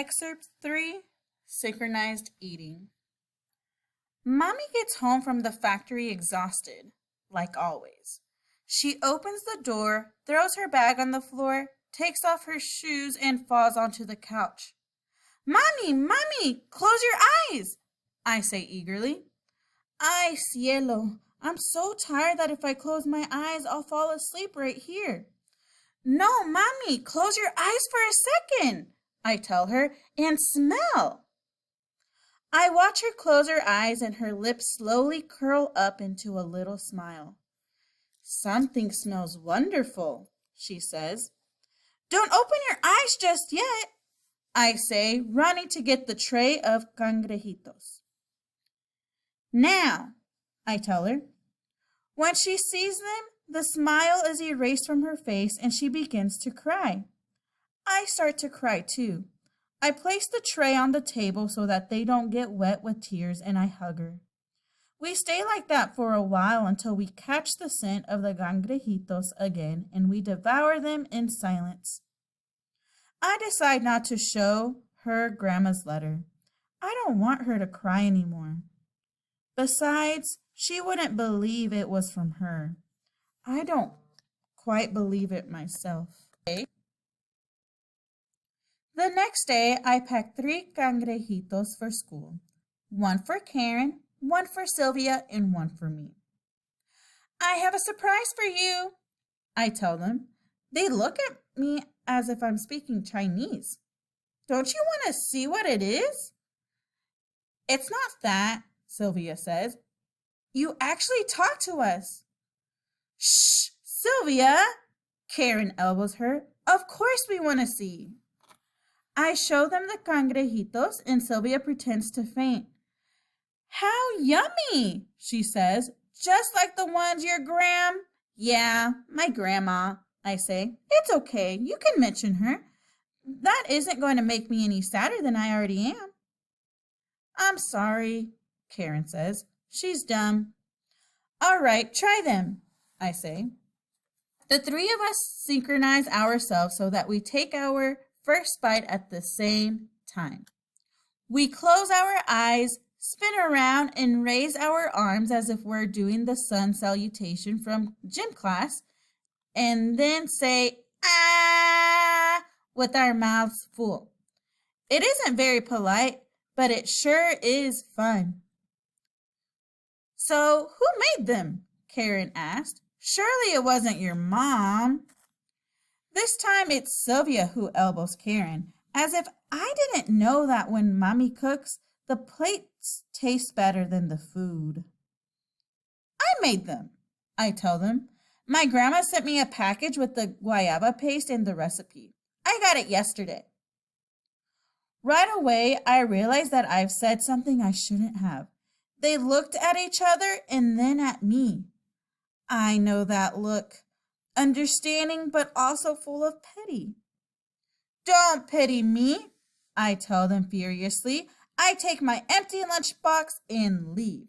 Excerpt 3, Synchronized Eating. Mommy gets home from the factory exhausted, like always. She opens the door, throws her bag on the floor, takes off her shoes, and falls onto the couch. Mommy, Mommy, close your eyes, I say eagerly. Ay, cielo, I'm so tired that if I close my eyes, I'll fall asleep right here. No, Mommy, close your eyes for a second, I tell her, and smell. I watch her close her eyes and her lips slowly curl up into a little smile. Something smells wonderful, she says. Don't open your eyes just yet, I say, running to get the tray of cangrejitos. Now, I tell her. When she sees them, the smile is erased from her face and she begins to cry. I start to cry too. I place the tray on the table so that they don't get wet with tears and I hug her. We stay like that for a while until we catch the scent of the cangrejitos again and we devour them in silence. I decide not to show her Grandma's letter. I don't want her to cry anymore. Besides, she wouldn't believe it was from her. I don't quite believe it myself. The next day, I packed 3 cangrejitos for school. 1 for Karen, 1 for Sylvia, and 1 for me. I have a surprise for you, I tell them. They look at me as if I'm speaking Chinese. Don't you want to see what it is? It's not that, Sylvia says. You actually talk to us. Shh, Sylvia, Karen elbows her. Of course we want to see. I show them the cangrejitos and Sylvia pretends to faint. How yummy, she says, just like the ones your Yeah, my grandma, I say. It's okay, you can mention her. That isn't going to make me any sadder than I already am. I'm sorry, Karen says. She's dumb. All right, try them, I say. The 3 of us synchronize ourselves so that we take our first bite at the same time. We close our eyes, spin around, and raise our arms as if we're doing the sun salutation from gym class, and then say, ah, with our mouths full. It isn't very polite, but it sure is fun. So, who made them? Karen asked. Surely it wasn't your mom. This time it's Sylvia who elbows Karen, as if I didn't know that when Mommy cooks, the plates taste better than the food. I made them, I tell them. My grandma sent me a package with the guayaba paste and the recipe. I got it yesterday. Right away, I realize that I've said something I shouldn't have. They looked at each other and then at me. I know that look. Understanding, but also full of pity. Don't pity me, I tell them furiously. I take my empty lunchbox and leave.